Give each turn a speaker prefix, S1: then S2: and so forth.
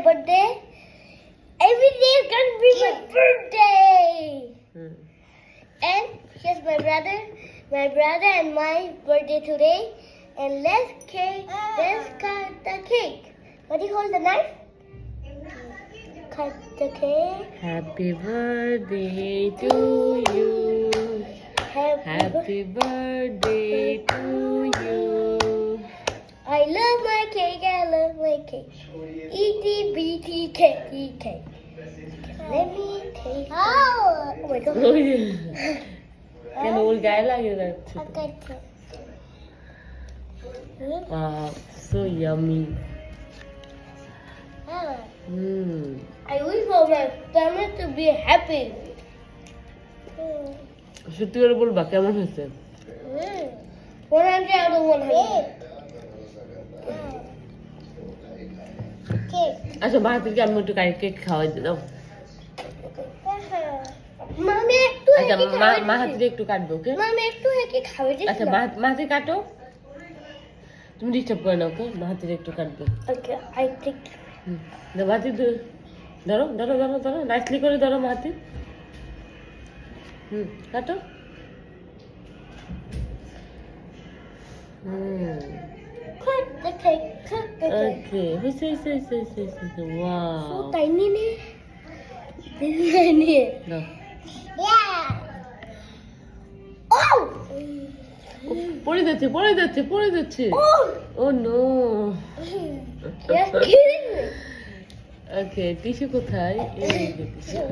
S1: birthday. Every day is gonna be my birthday. And here's my brother and my birthday today. And let's cut the cake. What do you hold the knife? Cut the cake.
S2: Happy birthday to you. Happy birthday to you.
S1: I love my cake. Itty bitty cake. Let me take. Oh my god.
S2: কেন ওর গায়ে লাগে যাচ্ছে so yummy.
S1: I wish for my family to be happy.
S2: সত্যি করে বলবা কেমন হয়েছে
S1: 100 out of 100. Cake.
S2: আচ্ছা মাহাতিরকে আমি একটু কেক খাওয়াই দাও
S1: মামি একটু
S2: আচ্ছা মাহাতির একটু কাটবো ওকে
S1: মামি একটু হেঁকে খাবে
S2: আচ্ছা মাহাতির কাটো তুমি ডিস্টার্ব করে নাও ওকে মাহাতির একটু কাটবো
S1: ওকে আই টেক
S2: মাহাতির ধরো নাইসলি করে ধরো মাহাতির কাটো
S1: cut the cake.
S2: ওকে হইছে wow
S1: So tiny ne. This is tiny.
S2: দাও
S1: Yeah. Oh.
S2: পড়ে যাচ্ছে
S1: Oh.
S2: Oh no
S1: You're kidding me.
S2: Okay tissue কোথায় এই যে tissue।